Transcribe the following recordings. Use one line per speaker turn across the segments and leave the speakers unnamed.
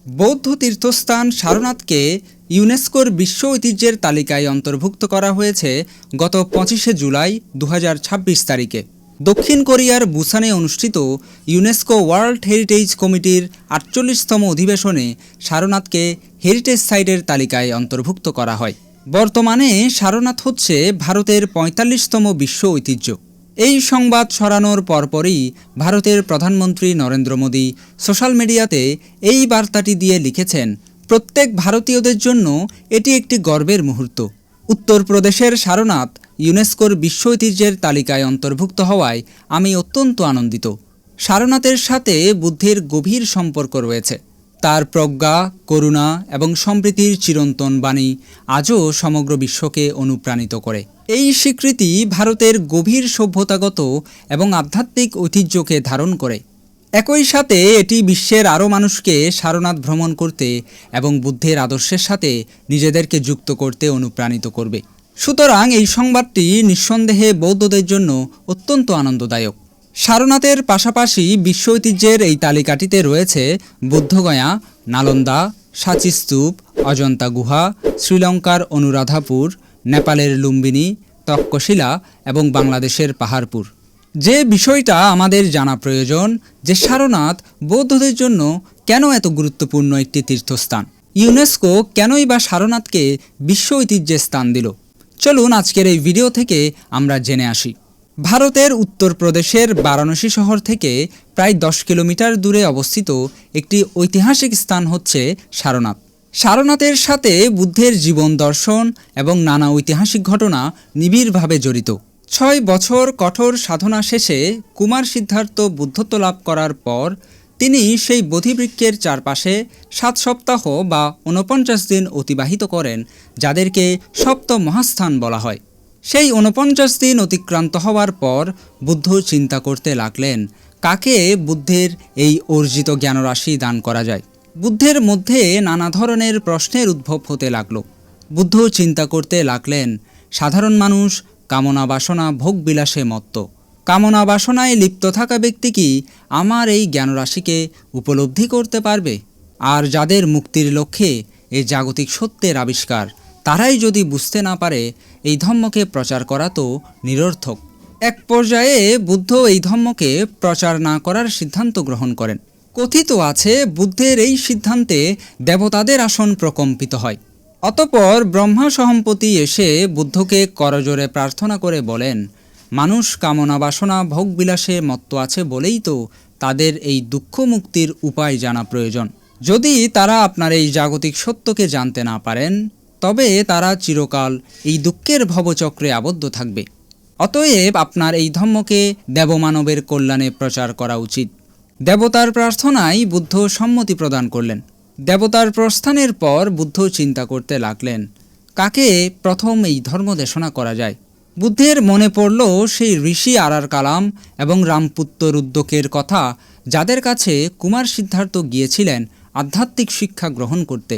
বৌদ্ধ তীর্থস্থান সারনাথকে ইউনেস্কোর বিশ্ব ঐতিহ্যের তালিকায় অন্তর্ভুক্ত করা হয়েছে গত ২৫শে জুলাই ২০২৬ তারিখে। দক্ষিণ কোরিয়ার বুসানে অনুষ্ঠিত ইউনেস্কো ওয়ার্ল্ড হেরিটেজ কমিটির ৪৮তম অধিবেশনে সারনাথকে হেরিটেজ সাইটের তালিকায় অন্তর্ভুক্ত করা হয়। বর্তমানে সারনাথ হচ্ছে ভারতের ৪৫তম বিশ্ব ঐতিহ্য। এই সংবাদ ছড়ানোর পরপরই ভারতের প্রধানমন্ত্রী নরেন্দ্র মোদী সোশ্যাল মিডিয়াতে এই বার্তাটি দিয়ে লিখেছেন, প্রত্যেক ভারতীয়দের জন্য এটি একটি গর্বের মুহূর্ত। উত্তরপ্রদেশের সারনাথ ইউনেস্কোর বিশ্ব ঐতিহ্যের তালিকায় অন্তর্ভুক্ত হওয়ায় আমি অত্যন্ত আনন্দিত। সারনাথের সাথে বুদ্ধের গভীর সম্পর্ক রয়েছে। তার প্রজ্ঞা, করুণা এবং সম্প্রীতির চিরন্তন বাণী আজও সমগ্র বিশ্বকে অনুপ্রাণিত করে। এই স্বীকৃতি ভারতের গভীর সভ্যতাগত এবং আধ্যাত্মিক ঐতিহ্যকে ধারণ করে। একই সাথে এটি বিশ্বের আরও মানুষকে সারনাথ ভ্রমণ করতে এবং বুদ্ধের আদর্শের সাথে নিজেদেরকে যুক্ত করতে অনুপ্রাণিত করবে। সুতরাং এই সংবাদটি নিঃসন্দেহে বৌদ্ধদের জন্য অত্যন্ত আনন্দদায়ক। সারনাথের পাশাপাশি বিশ্ব ঐতিহ্যের এই তালিকাটিতে রয়েছে বুদ্ধগয়া, নালন্দা, সাঁচি স্তূপ, অজন্তা গুহা, শ্রীলঙ্কার অনুরাধাপুর, নেপালের লুম্বিনী, তক্ষশিলা এবং বাংলাদেশের পাহাড়পুর। যে বিষয়টা আমাদের জানা প্রয়োজন যে সারনাথ বৌদ্ধদের জন্য কেন এত গুরুত্বপূর্ণ একটি তীর্থস্থান। ইউনেস্কো কেনই বা সারনাথকে বিশ্ব ঐতিহ্যের স্থান দিল, চলুন আজকের এই ভিডিও থেকে আমরা জেনে আসি। ভারতের উত্তরপ্রদেশের বারাণসী শহর থেকে প্রায় ১০ কিলোমিটার দূরে অবস্থিত একটি ঐতিহাসিক স্থান হচ্ছে সারনাথ। সারনাথের সাথে বুদ্ধের জীবন দর্শন এবং নানা ঐতিহাসিক ঘটনা নিবিড়ভাবে জড়িত। ৬ বছর কঠোর সাধনা শেষে কুমার সিদ্ধার্থ বুদ্ধত্ব লাভ করার পর তিনি সেই বোধিবৃক্ষের চারপাশে ৭ সপ্তাহ বা ৪৯ দিন অতিবাহিত করেন, যাদেরকে সপ্ত মহাস্থান বলা হয়। সেই ৪৯ দিন অতিক্রান্ত হওয়ার পর বুদ্ধ চিন্তা করতে লাগলেন কাকে বুদ্ধের এই অর্জিত জ্ঞানরাশি দান করা যায়। বুদ্ধের মধ্যে নানা ধরনের প্রশ্নের উদ্ভব হতে লাগলো। বুদ্ধ চিন্তা করতে লাগলেন সাধারণ মানুষ কামনা বাসনা ভোগ বিলাসে মত্ত। কামনা বাসনায় লিপ্ত থাকা ব্যক্তি কি আমার এই জ্ঞানরাশিকে উপলব্ধি করতে পারবে? আর যাদের মুক্তির লক্ষ্যে এই জাগতিক সত্যের আবিষ্কার, তারাই যদি বুঝতে না পারে, এই ধর্মকে প্রচার করা তো নিরর্থক। এক পর্যায়ে বুদ্ধ এই ধর্মকে প্রচার না করার সিদ্ধান্ত গ্রহণ করেন। কথিত আছে বুদ্ধের এই সিদ্ধান্তে দেবতাদের আসন প্রকম্পিত হয়। অতঃপর ব্রহ্মা সহম্পতি এসে বুদ্ধকে করজোরে প্রার্থনা করে বলেন, মানুষ কামনা বাসনা ভোগবিলাসে মত্ত আছে বলেই তো তাদের এই দুঃখ মুক্তির উপায় জানা প্রয়োজন। যদি তারা আপনার এই জাগতিক সত্যকে জানতে না পারেন, তবে তারা চিরকাল এই দুঃখের ভবচক্রে আবদ্ধ থাকবে। অতএব আপনার এই ধর্মকে দেবমানবের কল্যাণে প্রচার করা উচিত। দেবতার প্রার্থনায় বুদ্ধ সম্মতি প্রদান করলেন। দেবতার প্রস্থানের পর বুদ্ধ চিন্তা করতে লাগলেন কাকে প্রথম এই ধর্ম দেশনা করা যায়। বুদ্ধের মনে পড়ল সেই ঋষি আরার কালাম এবং রামপুত্র রুদ্রকের কথা, যাদের কাছে কুমার সিদ্ধার্থ গিয়েছিলেন আধ্যাত্মিক শিক্ষা গ্রহণ করতে।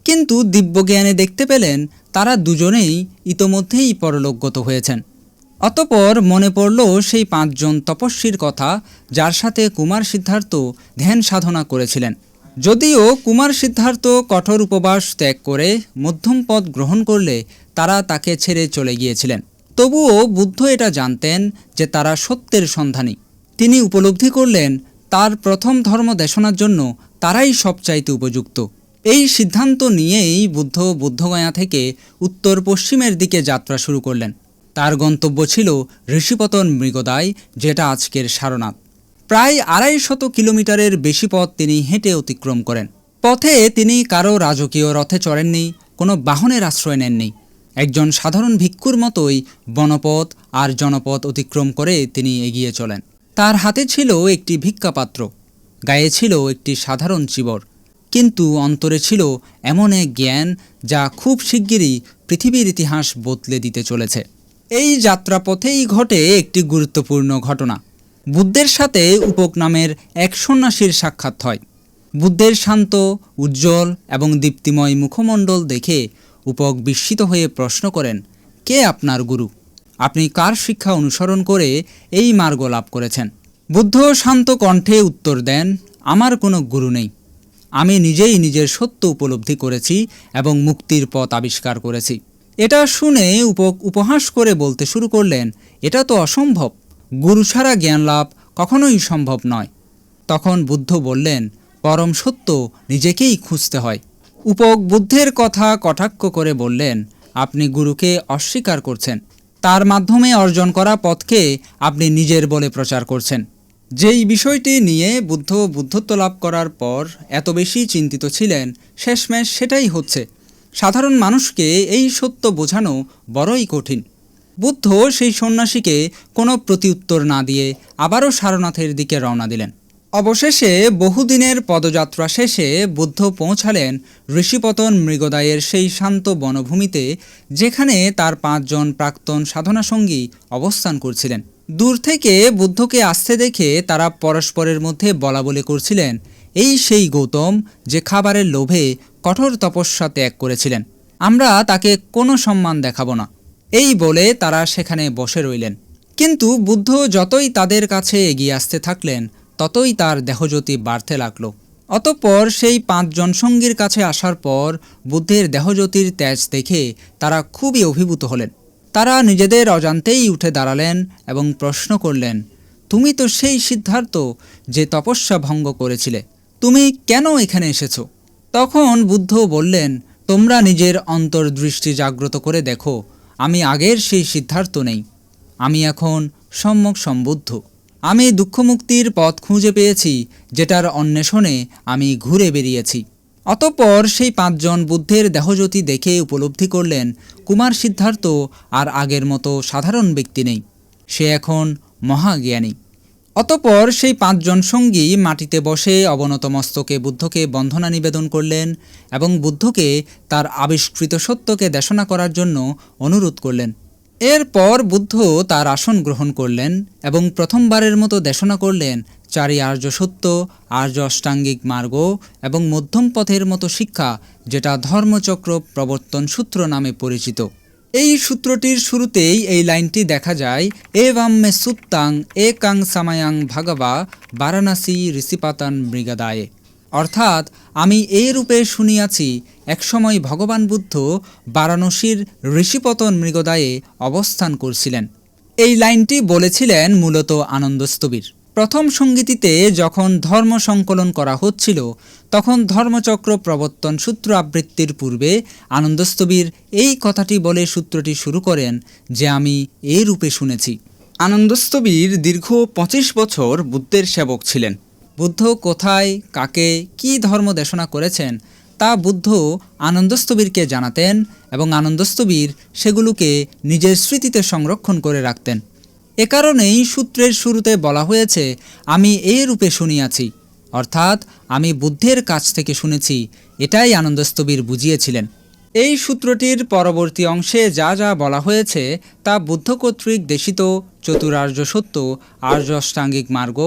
কিন্তু দিব্যজ্ঞানে দেখতে পেলেন তারা দুজনেই ইতোমধ্যেই পরলোকগত হয়েছেন। অতঃপর মনে পড়ল সেই ৫ জন তপস্বীর কথা, যার সাথে কুমার সিদ্ধার্থ ধ্যান সাধনা করেছিলেন। যদিও কুমার সিদ্ধার্থ কঠোর উপবাস ত্যাগ করে মধ্যম পথ গ্রহণ করলে তারা তাকে ছেড়ে চলে গিয়েছিলেন, তবুও বুদ্ধ এটা জানতেন যে তারা সত্যের সন্ধানী। তিনি উপলব্ধি করলেন তার প্রথম ধর্ম দেশনার জন্য তারাই সবচাইতে উপযুক্ত। এই সিদ্ধান্ত নিয়েই বুদ্ধ বুদ্ধগয়া থেকে উত্তর পশ্চিমের দিকে যাত্রা শুরু করলেন। তার গন্তব্য ছিল ঋষিপতন মৃগদায়, যেটা আজকের সারনাথ। প্রায় ২৫০ কিলোমিটারের বেশি পথ তিনি হেঁটে অতিক্রম করেন। পথে তিনি কারো রাজকীয় রথে চড়েননি, কোনো বাহনের আশ্রয় নেননি। একজন সাধারণ ভিক্ষুর মতোই বনপথ আর জনপথ অতিক্রম করে তিনি এগিয়ে চলেন। তার হাতে ছিল একটি ভিক্ষাপাত্র, গায়ে ছিল একটি সাধারণ চিবর, কিন্তু অন্তরে ছিল এমন এক জ্ঞান যা খুব শিগগিরই পৃথিবীর ইতিহাস বদলে দিতে চলেছে। এই যাত্রাপথেই ঘটে একটি গুরুত্বপূর্ণ ঘটনা। বুদ্ধের সাথে উপক নামের এক সন্ন্যাসীর সাক্ষাৎ হয়। বুদ্ধের শান্ত, উজ্জ্বল এবং দীপ্তিময় মুখমণ্ডল দেখে উপক বিস্মিত হয়ে প্রশ্ন করেন, কে আপনার গুরু? আপনি কার শিক্ষা অনুসরণ করে এই মার্গ লাভ করেছেন? বুদ্ধ শান্ত কণ্ঠে উত্তর দেন, আমার কোনো গুরু নেই। আমি নিজেই নিজের সত্য উপলব্ধি করেছি এবং মুক্তির পথ আবিষ্কার করেছি। এটা শুনে উপহাস করে বলতে শুরু করলেন, এটা তো অসম্ভব, গুরু ছাড়া জ্ঞান লাভ কখনোই সম্ভব নয়। তখন বুদ্ধ বললেন, পরম সত্য নিজেকেই খুঁজতে হয়। বুদ্ধের কথা কটাক্ষ করে বললেন, আপনি গুরুকে অস্বীকার করছেন, তার মাধ্যমে অর্জন করা পথকে আপনি নিজের বলে প্রচার করছেন। যেই বিষয়টি নিয়ে বুদ্ধত্ব লাভ করার পর এত বেশি চিন্তিত ছিলেন, শেষমেশ সেটাই হচ্ছে। সাধারণ মানুষকে এই সত্য বোঝানো বড়ই কঠিন। বুদ্ধ সেই সন্ন্যাসীকে কোনো প্রতিউত্তর না দিয়ে আবারও সারনাথের দিকে রওনা দিলেন। অবশেষে বহুদিনের পদযাত্রা শেষে বুদ্ধ পৌঁছালেন ঋষিপতন মৃগদায়ের সেই শান্ত বনভূমিতে, যেখানে তার 5 জন প্রাক্তন সাধনাসঙ্গী অবস্থান করছিলেন। দূর থেকে বুদ্ধকে আসতে দেখে তারা পরস্পরের মধ্যে বলাবলি করছিলেন, এই সেই গৌতম যে খাবারের লোভে কঠোর তপস্যা ত্যাগ করেছিলেন, আমরা তাকে কোনো সম্মান দেখাবো না। এই বলে তারা সেখানে বসে রইলেন। কিন্তু বুদ্ধ যতই তাদের কাছে এগিয়ে আসতে থাকলেন, ততই তার দেহজ্যোতি বাড়তে লাগল। অতঃপর সেই 5 জন সঙ্গীর কাছে আসার পর বুদ্ধের দেহজ্যোতির তেজ দেখে তারা খুবই অভিভূত হলেন। তারা নিজেদের অজান্তেই উঠে দাঁড়ালেন এবং প্রশ্ন করলেন, তুমি তো সেই সিদ্ধার্থ যে তপস্যা ভঙ্গ করেছিলে, তুমি কেন এখানে এসেছো? তখন বুদ্ধ বললেন, তোমরা নিজের অন্তর্দৃষ্টি জাগ্রত করে দেখো, আমি আগের সেই সিদ্ধার্থ নেই, আমি এখন সম্যক সম্বুদ্ধ। আমি দুঃখমুক্তির পথ খুঁজে পেয়েছি, যেটার অন্বেষণে আমি ঘুরে বেরিয়েছি। অতঃপর সেই 5 জন বুদ্ধের দেহজ্যোতি দেখে উপলব্ধি করলেন, কুমার সিদ্ধার্থ আর আগের মতো সাধারণ ব্যক্তি নেই, সে এখন মহাজ্ঞানী। অতঃপর সেই 5 জন সঙ্গী মাটিতে বসে অবনত মস্তকে বুদ্ধকে বন্দনা নিবেদন করলেন এবং বুদ্ধকে তার আবিষ্কৃত সত্যকে দেশনা করার জন্য অনুরোধ করলেন। এরপর বুদ্ধ তার আসন গ্রহণ করলেন এবং প্রথমবারের মতো দেশনা করলেন 4 আর্য সত্য, আর্য অষ্টাঙ্গিক মার্গ এবং মধ্যম পথের মতো শিক্ষা, যেটা ধর্মচক্র প্রবর্তন সূত্র নামে পরিচিত। এই সূত্রটির শুরুতেই এই লাইনটি দেখা যায়, এভাম মে সুত্তাং একাং সামায়াং ভাগবা বারাণসী ঋষিপাতান মৃগদায়ে। অর্থাৎ আমি এই রূপে শুনিয়াছি, একসময় ভগবান বুদ্ধ বারাণসীর ঋষিপতন মৃগদায়ে অবস্থান করছিলেন। এই লাইনটি বলেছিলেন মূলত আনন্দস্তবীর। প্রথম সঙ্গীতিতে যখন ধর্ম সংকলন করা হচ্ছিল, তখন ধর্মচক্র প্রবর্তন সূত্র আবৃত্তির পূর্বে আনন্দস্তবীর এই কথাটি বলে সূত্রটি শুরু করেন যে আমি এই রূপে শুনেছি। আনন্দস্তবীর দীর্ঘ 25 বছর বুদ্ধের সেবক ছিলেন। বুদ্ধ কোথায়, কাকে, কী ধর্ম দেশনা করেছেন তা বুদ্ধ আনন্দস্তবীরকে জানাতেন এবং আনন্দস্তবীর সেগুলোকে নিজের স্মৃতিতে সংরক্ষণ করে রাখতেন। এ কারণেই সূত্রের শুরুতে বলা হয়েছে, আমি এই রূপে শুনিয়াছি, অর্থাৎ আমি বুদ্ধের কাছ থেকে শুনেছি, এটাই আনন্দস্তবীর বুঝিয়েছিলেন। এই সূত্রটির পরবর্তী অংশে যা যা বলা হয়েছে তা বুদ্ধ কর্তৃক দেশিত চতুরার্য সত্য, আর্য অষ্টাঙ্গিক মার্গ,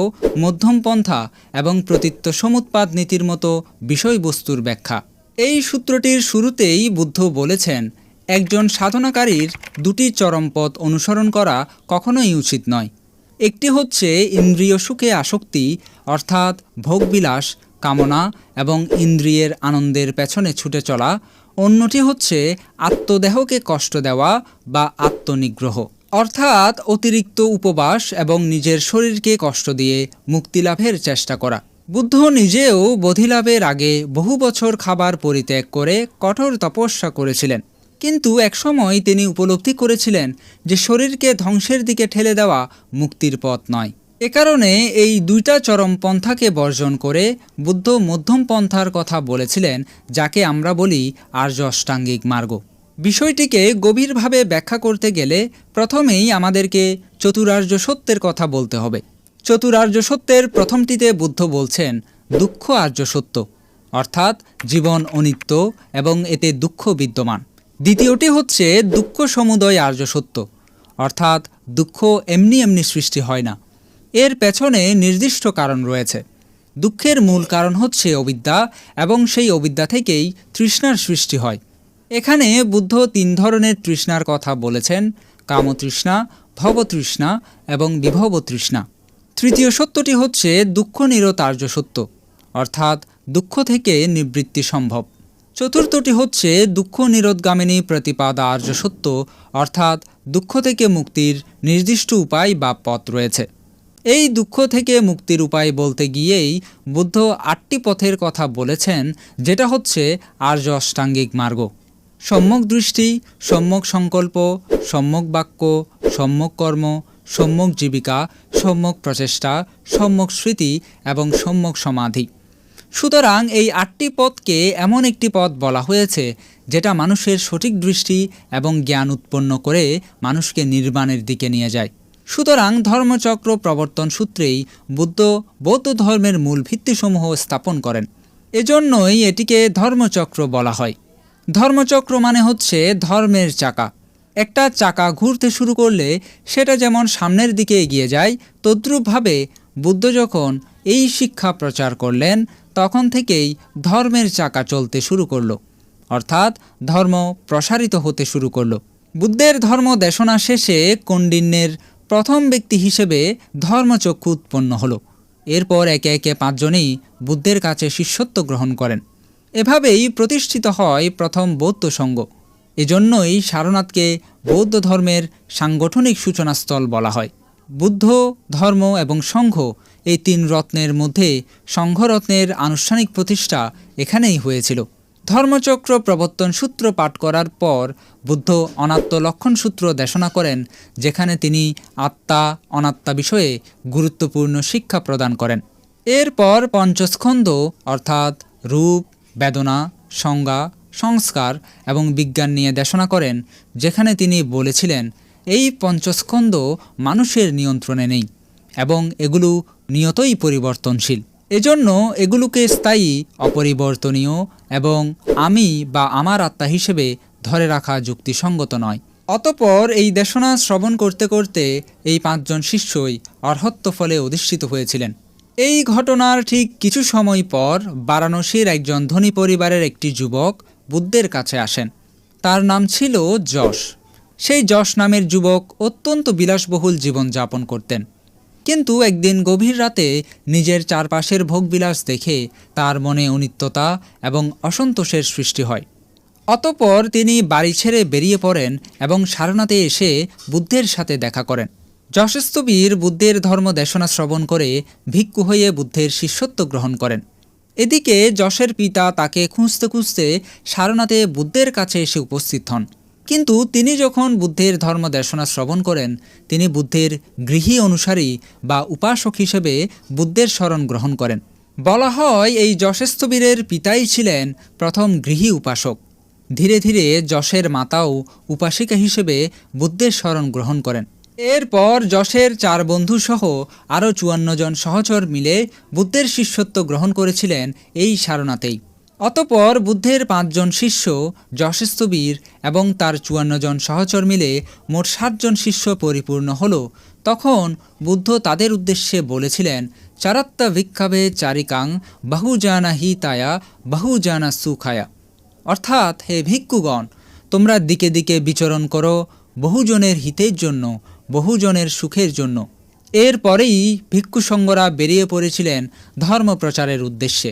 মধ্যম পন্থা এবং প্রতীত্য সমুৎপাদ নীতির মতো বিষয়বস্তুর ব্যাখ্যা। এই সূত্রটির শুরুতেই বুদ্ধ বলেছেন, একজন সাধনাকারীর 2টি চরম পথ অনুসরণ করা কখনোই উচিত নয়। একটি হচ্ছে ইন্দ্রিয় সুখে আসক্তি, অর্থাৎ ভোগবিলাস, কামনা এবং ইন্দ্রিয়ের আনন্দের পেছনে ছুটে চলা। অন্যটি হচ্ছে আত্মদেহকে কষ্ট দেওয়া বা আত্মনিগ্রহ, অর্থাৎ অতিরিক্ত উপবাস এবং নিজের শরীরকে কষ্ট দিয়ে মুক্তিলাভের চেষ্টা করা। বুদ্ধ নিজেও বোধিলাভের আগে বহু বছর খাবার পরিত্যাগ করে কঠোর তপস্যা করেছিলেন, কিন্তু একসময় তিনি উপলব্ধি করেছিলেন যে শরীরকে ধ্বংসের দিকে ঠেলে দেওয়া মুক্তির পথ নয়। এ কারণে এই 2টা চরম পন্থাকে বর্জন করে বুদ্ধ মধ্যম পন্থার কথা বলেছিলেন, যাকে আমরা বলি আর্য অষ্টাঙ্গিক মার্গ। বিষয়টিকে গভীরভাবে ব্যাখ্যা করতে গেলে প্রথমেই আমাদেরকে চতুরার্য সত্যের কথা বলতে হবে। চতুরার্য সত্যের প্রথমটিতে বুদ্ধ বলছেন দুঃখ আর্য সত্য, অর্থাৎ জীবন অনিত্য এবং এতে দুঃখ বিদ্যমান। দ্বিতীয়টি হচ্ছে দুঃখ সমুদয় আর্য সত্য, অর্থাৎ দুঃখ এমনি এমনি সৃষ্টি হয় না, এর পেছনে নির্দিষ্ট কারণ রয়েছে। দুঃখের মূল কারণ হচ্ছে অবিদ্যা এবং সেই অবিদ্যা থেকেই তৃষ্ণার সৃষ্টি হয়। এখানে বুদ্ধ 3 ধরনের তৃষ্ণার কথা বলেছেন, কামতৃষ্ণা, ভবতৃষ্ণা এবং বিভব তৃষ্ণা। তৃতীয় সত্যটি হচ্ছে দুঃখ নিরোধ আর্য সত্য, অর্থাৎ দুঃখ থেকে নিবৃত্তি সম্ভব। চতুর্থটি হচ্ছে দুঃখ নিরোধগামিনী প্রতিপাদা আর্য সত্য, অর্থাৎ দুঃখ থেকে মুক্তির নির্দিষ্ট উপায় বা পথ রয়েছে। এই দুঃখ থেকে মুক্তির উপায় বলতে গিয়েই বুদ্ধ 8টি পথের কথা বলেছেন, যেটা হচ্ছে আর্য অষ্টাঙ্গিক মার্গ: সম্যক দৃষ্টি, সম্যক সংকল্প, সম্যক বাক্য, সম্যক কর্ম, সম্যক জীবিকা, সম্যক প্রচেষ্টা, সম্যক স্মৃতি এবং সম্যক সমাধি। সুতরাং এই 8টি পথকে এমন একটি পথ বলা হয়েছে যেটা মানুষের সঠিক দৃষ্টি এবং জ্ঞান উৎপন্ন করে মানুষকে নির্বাণের দিকে নিয়ে যায়। সুতরাং ধর্মচক্র প্রবর্তন সূত্রেই বুদ্ধ বৌদ্ধ ধর্মের মূল ভিত্তিসমূহ স্থাপন করেন। এজন্যই এটিকে ধর্মচক্র বলা হয়। ধর্মচক্র মানে হচ্ছে ধর্মের চাকা। একটা চাকা ঘুরতে শুরু করলে সেটা যেমন সামনের দিকে এগিয়ে যায়, তদ্রূপভাবে বুদ্ধ যখন এই শিক্ষা প্রচার করলেন তখন থেকেই ধর্মের চাকা চলতে শুরু করলো, অর্থাৎ ধর্ম প্রসারিত হতে শুরু করলো। বুদ্ধের ধর্ম দেশনা শেষে কৌন্ডিন্যের প্রথম ব্যক্তি হিসেবে ধর্মচক্ষু উৎপন্ন হলো। এরপর একে একে 5 জনই বুদ্ধের কাছে শিষ্যত্ব গ্রহণ করেন। এভাবেই প্রতিষ্ঠিত হয় প্রথম বৌদ্ধ সংঘ। এজন্যই সারনাথকে বৌদ্ধ ধর্মের সাংগঠনিক সূচনাস্থল বলা হয়। বুদ্ধ ধর্ম এবং সংঘ এই 3 রত্নের মধ্যে সংঘরত্নের আনুষ্ঠানিক প্রতিষ্ঠা এখানেই হয়েছিল। ধর্মচক্র প্রবর্তন সূত্র পাঠ করার পর বুদ্ধ অনাত্ম লক্ষণ সূত্র দেশনা করেন, যেখানে তিনি আত্মা অনাত্মা বিষয়ে গুরুত্বপূর্ণ শিক্ষা প্রদান করেন। এরপর পঞ্চস্কন্ধ অর্থাৎ রূপ, বেদনা, সংজ্ঞা, সংস্কার এবং বিজ্ঞান নিয়ে দেশনা করেন, যেখানে তিনি বলেছিলেন এই পঞ্চস্কন্ধ মানুষের নিয়ন্ত্রণে নেই এবং এগুলো নিয়তই পরিবর্তনশীল। এজন্য এগুলোকে স্থায়ী, অপরিবর্তনীয় এবং আমি বা আমার আত্মা হিসেবে ধরে রাখা যুক্তিসঙ্গত নয়। অতঃপর এই দেশনা শ্রবণ করতে করতে এই 5 জন শিষ্যই অর্হত্ব ফলে অধিষ্ঠিত হয়েছিলেন। এই ঘটনার ঠিক কিছু সময় পর বারাণসীর একজন ধনী পরিবারের একটি যুবক বুদ্ধের কাছে আসেন। তার নাম ছিল যশ। সেই যশ নামের যুবক অত্যন্ত বিলাসবহুল জীবন যাপন করতেন। কিন্তু একদিন গভীর রাতে নিজের চারপাশের ভোগবিলাস দেখে তার মনে অনিত্যতা এবং অসন্তোষের সৃষ্টি হয়। অতঃপর তিনি বাড়ি ছেড়ে বেরিয়ে পড়েন এবং সারনাথে এসে বুদ্ধের সাথে দেখা করেন। যশস্তবীর বুদ্ধের ধর্ম দেশনা শ্রবণ করে ভিক্ষু হয়ে বুদ্ধের শিষ্যত্ব গ্রহণ করেন। এদিকে যশের পিতা তাকে খুঁজতে খুঁজতে সারনাথে বুদ্ধের কাছে এসে উপস্থিত হন। কিন্তু তিনি যখন বুদ্ধের ধর্ম দেশনা শ্রবণ করেন, তিনি বুদ্ধের গৃহী অনুসারী বা উপাসক হিসেবে বুদ্ধের শরণ গ্রহণ করেন। বলা হয় এই যশস্তবীরের পিতাই ছিলেন প্রথম গৃহী উপাসক। ধীরে ধীরে যশের মাতাও উপাসিকা হিসেবে বুদ্ধের শরণ গ্রহণ করেন। এরপর যশের 4 বন্ধু সহ আরও 54 জন সহচর মিলে বুদ্ধের শিষ্যত্ব গ্রহণ করেছিলেন এই সারনাথেই। অতঃপর বুদ্ধের 5 জন শিষ্য যশস্তবীর এবং তার 54 জন সহচর মিলে মোট 60 জন শিষ্য পরিপূর্ণ হল। তখন বুদ্ধ তাদের উদ্দেশ্যে বলেছিলেন, চারাত্তা ভিক্ষাবে চারিকাং বহুজানা হিতায়া বহুজানা সুখায়া, অর্থাৎ হে ভিক্ষুগণ, তোমরা দিকে দিকে বিচরণ করো বহুজনের হিতের জন্য, বহুজনের সুখের জন্য। এরপরেই ভিক্ষু সঙ্গরা বেরিয়ে পড়েছিলেন ধর্ম প্রচারের উদ্দেশ্যে।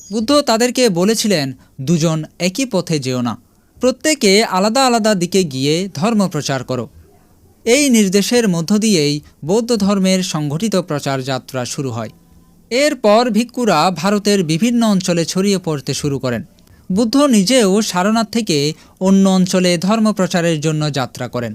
বুদ্ধ তাদেরকে বলেছিলেন, 2 জন একই পথে যেও না, প্রত্যেকে আলাদা আলাদা দিকে গিয়ে ধর্ম প্রচার করো। এই নির্দেশের মধ্য দিয়েই বৌদ্ধ ধর্মের সংগঠিত প্রচার যাত্রা শুরু হয়। এরপর ভিক্ষুরা ভারতের বিভিন্ন অঞ্চলে ছড়িয়ে পড়তে শুরু করেন। বুদ্ধ নিজেও সারনাথ থেকে অন্য অঞ্চলে ধর্ম প্রচারের জন্য যাত্রা করেন।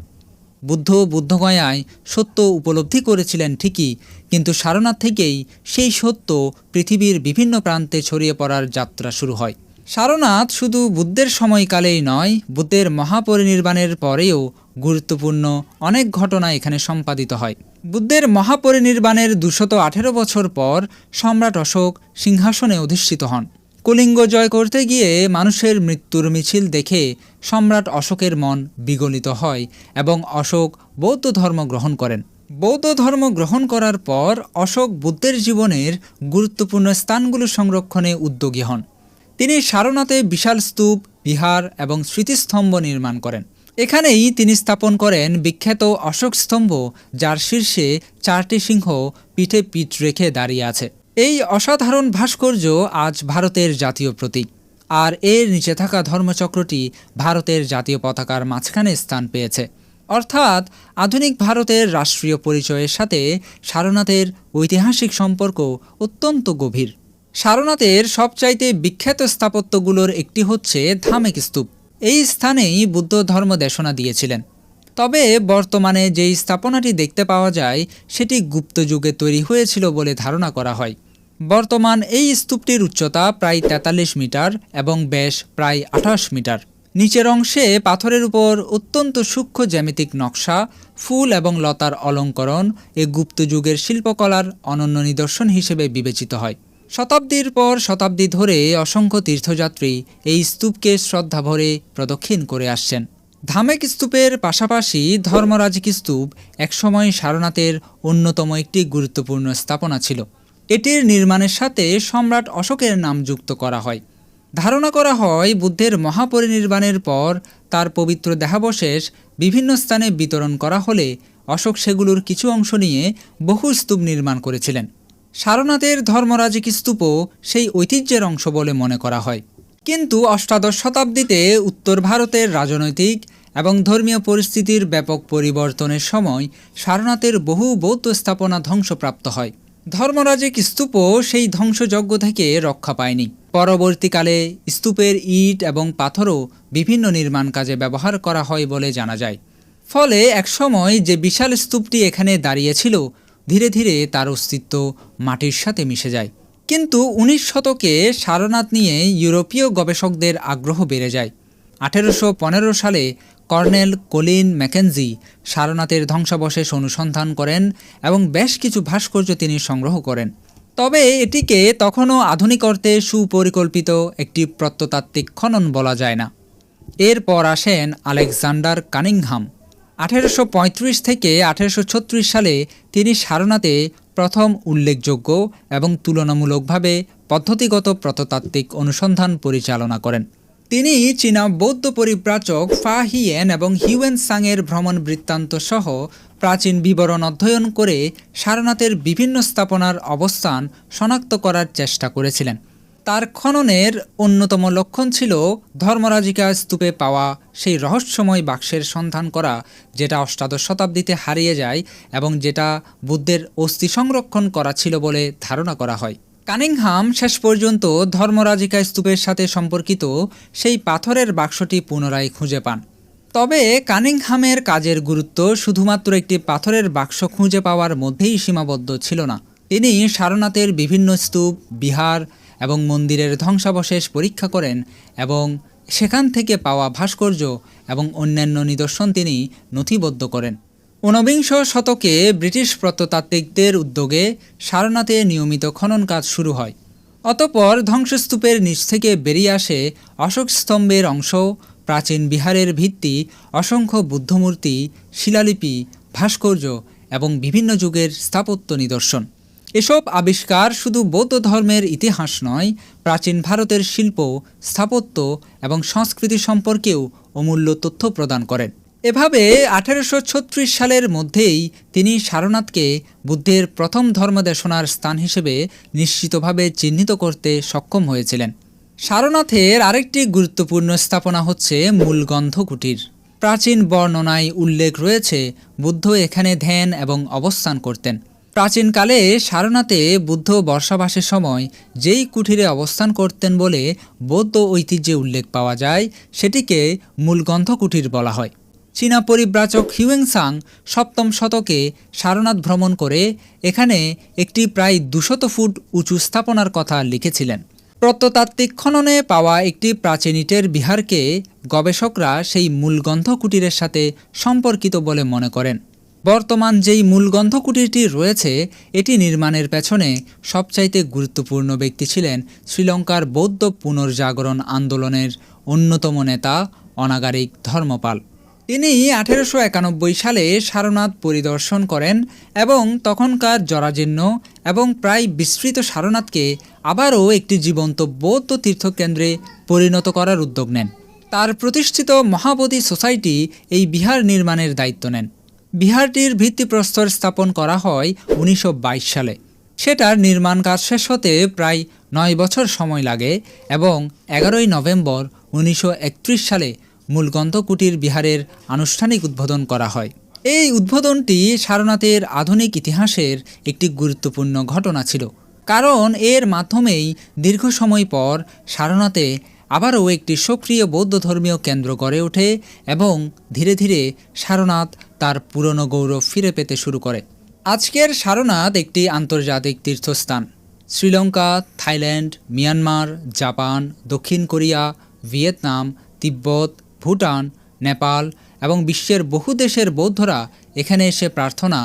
বুদ্ধ বুদ্ধগয়ায় সত্য উপলব্ধি করেছিলেন ঠিকই, কিন্তু সারনাথ থেকেই সেই সত্য পৃথিবীর বিভিন্ন প্রান্তে ছড়িয়ে পড়ার যাত্রা শুরু হয়। সারনাথ শুধু বুদ্ধের সময়কালেই নয়, বুদ্ধের মহাপরিনির্বাণের পরেও গুরুত্বপূর্ণ অনেক ঘটনা এখানে সম্পাদিত হয়। বুদ্ধের মহাপরিনির্বাণের 218 বছর পর সম্রাট অশোক সিংহাসনে অধিষ্ঠিত হন। কলিঙ্গ জয় করতে গিয়ে মানুষের মৃত্যুর মিছিল দেখে সম্রাট অশোকের মন বিগলিত হয় এবং অশোক বৌদ্ধ ধর্ম গ্রহণ করেন। বৌদ্ধ ধর্ম গ্রহণ করার পর অশোক বুদ্ধের জীবনের গুরুত্বপূর্ণ স্থানগুলো সংরক্ষণে উদ্যোগী হন। তিনি সারনাথে বিশাল স্তূপ, বিহার এবং স্মৃতিস্তম্ভ নির্মাণ করেন। এখানেই তিনি স্থাপন করেন বিখ্যাত অশোক স্তম্ভ, যার শীর্ষে 4টি সিংহ পিঠে পিঠ রেখে দাঁড়িয়ে আছে। এই অসাধারণ ভাস্কর্য আজ ভারতের জাতীয় প্রতীক, আর এর নিচে থাকা ধর্মচক্রটি ভারতের জাতীয় পতাকার মাঝখানে স্থান পেয়েছে। অর্থাৎ আধুনিক ভারতের রাষ্ট্রীয় পরিচয়ের সাথে সারনাথের ঐতিহাসিক সম্পর্ক অত্যন্ত গভীর। সারনাথের সবচাইতে বিখ্যাত স্থাপত্যগুলোর একটি হচ্ছে ধামেক স্তূপ। এই স্থানেই বুদ্ধ ধর্ম দেশনা দিয়েছিলেন। তবে বর্তমানে যেই স্থাপনাটি দেখতে পাওয়া যায় সেটি গুপ্ত যুগে তৈরি হয়েছিল বলে ধারণা করা হয়। বর্তমান এই স্তূপটির উচ্চতা প্রায় ৪৩ মিটার এবং ব্যাস প্রায় ২৮ মিটার। নিচের অংশে পাথরের উপর অত্যন্ত সূক্ষ্ম জ্যামিতিক নকশা, ফুল এবং লতার অলঙ্করণ এ গুপ্ত যুগের শিল্পকলার অনন্য নিদর্শন হিসেবে বিবেচিত হয়। শতাব্দীর পর শতাব্দী ধরে অসংখ্য তীর্থযাত্রী এই স্তূপকে শ্রদ্ধাভরে প্রদক্ষিণ করে আসছেন। ধামেক স্তূপের পাশাপাশি ধর্মরাজিক স্তূপ একসময় সারনাথের অন্যতম একটি গুরুত্বপূর্ণ স্থাপনা ছিল। এটির নির্মাণের সাথে সম্রাট অশোকের নাম যুক্ত করা হয়। ধারণা করা হয় বুদ্ধের মহাপরিনির্বাণের পর তার পবিত্র দেহাবশেষ বিভিন্ন স্থানে বিতরণ করা হলে অশোক সেগুলোর কিছু অংশ নিয়ে বহু স্তূপ নির্মাণ করেছিলেন। সারনাথের ধর্মরাজিক স্তূপও সেই ঐতিহ্যের অংশ বলে মনে করা হয়। কিন্তু অষ্টাদশ শতাব্দীতে উত্তর ভারতের রাজনৈতিক এবং ধর্মীয় পরিস্থিতির ব্যাপক পরিবর্তনের সময় সারনাথের বহু বৌদ্ধ স্থাপনা ধ্বংসপ্রাপ্ত হয়। ধর্মরাজিক স্তূপও সেই ধ্বংসযজ্ঞ থেকে রক্ষা পায়নি। পরবর্তীকালে স্তূপের ইট এবং পাথরও বিভিন্ন নির্মাণ কাজে ব্যবহার করা হয় বলে জানা যায়। ফলে একসময় যে বিশাল স্তূপটি এখানে দাঁড়িয়েছিল ধীরে ধীরে তার অস্তিত্ব মাটির সাথে মিশে যায়। কিন্তু ১৯ শতকে সারনাথ নিয়ে ইউরোপীয় গবেষকদের আগ্রহ বেড়ে যায়। ১৮১৫ সালে কর্নেল কলিন ম্যাকেনজি সারনাথের ধ্বংসাবশেষ অনুসন্ধান করেন এবং বেশ কিছু ভাস্কর্য তিনি সংগ্রহ করেন। তবে এটিকে তখনও আধুনিক অর্থে সুপরিকল্পিত একটি প্রত্নতাত্ত্বিক খনন বলা যায় না। এরপর আসেন আলেকজান্ডার কানিংহাম। ১৮৩৫ থেকে ১৮৩৬ সালে তিনি সারনাথে প্রথম উল্লেখযোগ্য এবং তুলনামূলকভাবে পদ্ধতিগত প্রত্নতাত্ত্বিক অনুসন্ধান পরিচালনা করেন। তিনি চীনা বৌদ্ধ পরিব্রাজক ফা হিয়েন এবং হিউয়েন সাংয়ের ভ্রমণ বৃত্তান্ত সহ প্রাচীন বিবরণ অধ্যয়ন করে সারনাথের বিভিন্ন স্থাপনার অবস্থান শনাক্ত করার চেষ্টা করেছিলেন। তার খননের অন্যতম লক্ষণ ছিল ধর্মরাজিকা স্তূপে পাওয়া সেই রহস্যময় বাক্সের সন্ধান করা, যেটা অষ্টাদশ শতাব্দীতে হারিয়ে যায় এবং যেটা বুদ্ধের অস্থি সংরক্ষণ করা ছিল বলে ধারণা করা হয়। কানিংহাম শেষ পর্যন্ত ধর্মরাজিকা স্তূপের সাথে সম্পর্কিত সেই পাথরের বাক্সটি পুনরায় খুঁজে পান। তবে কানিংহামের কাজের গুরুত্ব শুধুমাত্র একটি পাথরের বাক্স খুঁজে পাওয়ার মধ্যেই সীমাবদ্ধ ছিল না। তিনি সারনাথের বিভিন্ন স্তূপ, বিহার এবং মন্দিরের ধ্বংসাবশেষ পরীক্ষা করেন এবং সেখান থেকে পাওয়া ভাস্কর্য এবং অন্যান্য নিদর্শন তিনি নথিবদ্ধ করেন। ১৯বিংশ শতকে ব্রিটিশ প্রত্নতাত্ত্বিকদের উদ্যোগে সারনাথে নিয়মিত খনন কাজ শুরু হয়। অতঃপর ধ্বংসস্তূপের নিচ থেকে বেরিয়ে আসে অশোক স্তম্ভের অংশ, প্রাচীন বিহারের ভিত্তি, অসংখ্য বুদ্ধমূর্তি, শিলালিপি, ভাস্কর্য এবং বিভিন্ন যুগের স্থাপত্য নিদর্শন। এসব আবিষ্কার শুধু বৌদ্ধ ধর্মের ইতিহাস নয়, প্রাচীন ভারতের শিল্প, স্থাপত্য এবং সংস্কৃতি সম্পর্কেও অমূল্য তথ্য প্রদান করেন। এভাবে ১৮৩৬ সালের মধ্যেই তিনি সারনাথকে বুদ্ধের প্রথম ধর্মদেশনার স্থান হিসেবে নিশ্চিতভাবে চিহ্নিত করতে সক্ষম হয়েছিলেন। সারনাথের আরেকটি গুরুত্বপূর্ণ স্থাপনা হচ্ছে মূলগন্ধ কুটির। প্রাচীন বর্ণনায় উল্লেখ রয়েছে বুদ্ধ এখানে ধ্যান এবং অবস্থান করতেন। প্রাচীনকালে সারনাথে বুদ্ধ বর্ষাবাসের সময় যেই কুঠিরে অবস্থান করতেন বলে বৌদ্ধ ঐতিহ্যে উল্লেখ পাওয়া যায় সেটিকে মূলগন্ধ কুঠির বলা হয়। চীনা পরিব্রাজক হিউয়েন সাং ৭ম শতকে সারনাথ ভ্রমণ করে এখানে একটি প্রায় ২০০ ফুট উঁচু স্থাপনার কথা লিখেছিলেন। প্রত্নতাত্ত্বিক খননে পাওয়া একটি প্রাচীন ইটের বিহারকে গবেষকরা সেই মূলগন্ধ কুটিরের সাথে সম্পর্কিত বলে মনে করেন। বর্তমান যেই মূলগন্ধ কুটিরটি রয়েছে এটি নির্মাণের পেছনে সবচাইতে গুরুত্বপূর্ণ ব্যক্তি ছিলেন শ্রীলঙ্কার বৌদ্ধ পুনর্জাগরণ আন্দোলনের অন্যতম নেতা অনাগারিক ধর্মপাল। তিনি ১৮৯১ সালে সারনাথ পরিদর্শন করেন এবং তখনকার জরাজীর্ণ এবং প্রায় বিস্মৃত সারনাথকে আবারও একটি জীবন্ত বৌদ্ধ তীর্থকেন্দ্রে পরিণত করার উদ্যোগ নেন। তার প্রতিষ্ঠিত মহাবোধি সোসাইটি এই বিহার নির্মাণের দায়িত্ব নেন। বিহারটির ভিত্তিপ্রস্তর স্থাপন করা হয় ১৯২২ সালে। সেটার নির্মাণ কাজ শেষ হতে প্রায় 9 বছর সময় লাগে এবং 11ই নভেম্বর 1931 সালে মূল গ্রন্থকুটির বিহারের আনুষ্ঠানিক উদ্বোধন করা হয়। এই উদ্বোধনটি সারনাথের আধুনিক ইতিহাসের একটি গুরুত্বপূর্ণ ঘটনা ছিল, কারণ এর মাধ্যমেই দীর্ঘ সময় পর সারনাথে আবারও একটি সক্রিয় বৌদ্ধ ধর্মীয় কেন্দ্র গড়ে ওঠে এবং ধীরে ধীরে সারনাথ তার পুরনো গৌরব ফিরে পেতে শুরু করে। আজকের সারনাথ একটি আন্তর্জাতিক তীর্থস্থান। শ্রীলঙ্কা, থাইল্যান্ড, মিয়ানমার, জাপান, দক্ষিণ কোরিয়া, ভিয়েতনাম, তিব্বত, ভুটান, নেপাল এবং বিশ্বের বহু দেশের বৌদ্ধরা এখানে এসে প্রার্থনা,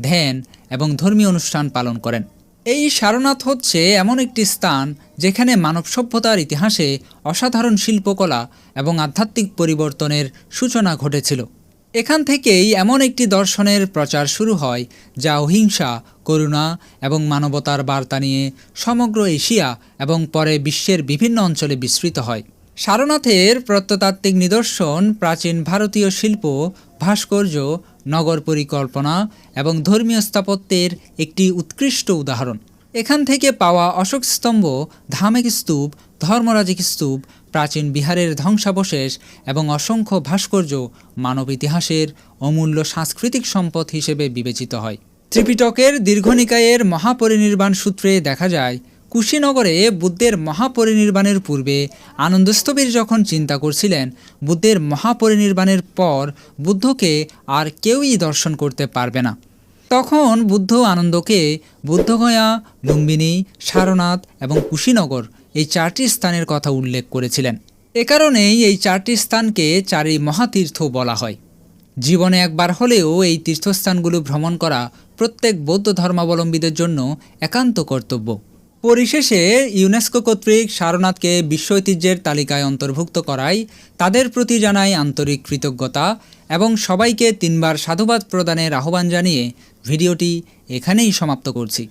ধ্যান এবং ধর্মীয় অনুষ্ঠান পালন করেন। এই সারনাথ হচ্ছে এমন একটি স্থান যেখানে মানব সভ্যতার ইতিহাসে অসাধারণ শিল্পকলা এবং আধ্যাত্মিক পরিবর্তনের সূচনা ঘটেছিল। এখান থেকেই এমন একটি দর্শনের প্রচার শুরু হয় যা অহিংসা, করুণা এবং মানবতার বার্তা নিয়ে সমগ্র এশিয়া এবং পরে বিশ্বের বিভিন্ন অঞ্চলে বিস্তৃত হয়। সারনাথের প্রত্নতাত্ত্বিক নিদর্শন প্রাচীন ভারতীয় শিল্প, ভাস্কর্য, নগর পরিকল্পনা এবং ধর্মীয় স্থাপত্যের একটি উৎকৃষ্ট উদাহরণ। এখান থেকে পাওয়া অশোক স্তম্ভ, ধামেক স্তূপ, ধর্মরাজিক স্তূপ, প্রাচীন বিহারের ধ্বংসাবশেষ এবং অসংখ্য ভাস্কর্য মানব ইতিহাসের অমূল্য সাংস্কৃতিক সম্পদ হিসেবে বিবেচিত হয়। ত্রিপিটকের দীর্ঘনিকায়ের মহাপরিনির্বাণ সূত্রে দেখা যায়, কুশীনগরে বুদ্ধের মহাপরিনির্বাণের পূর্বে আনন্দস্থবির যখন চিন্তা করছিলেন বুদ্ধের মহাপরিনির্বাণের পর বুদ্ধকে আর কেউই দর্শন করতে পারবে না, তখন বুদ্ধ আনন্দকে বুদ্ধগয়া, লুম্বিনী, সারনাথ এবং কুশীনগর এই 4টি স্থানের কথা উল্লেখ করেছিলেন। এ কারণেই এই 4টি স্থানকে 4ই মহাতীর্থ বলা হয়। জীবনে একবার হলেও এই তীর্থস্থানগুলো ভ্রমণ করা প্রত্যেক বৌদ্ধ ধর্মাবলম্বীদের জন্য একান্ত কর্তব্য। পরিশেষে ইউনেস্কো কর্তৃক সারনাথকে বিশ্ব ঐতিহ্যের তালিকায় অন্তর্ভুক্ত করায় তাদের প্রতি জানাই আন্তরিক কৃতজ্ঞতা এবং সবাইকে 3বার সাধুবাদ প্রদানের আহ্বান জানিয়ে ভিডিওটি এখানেই সমাপ্ত করছি।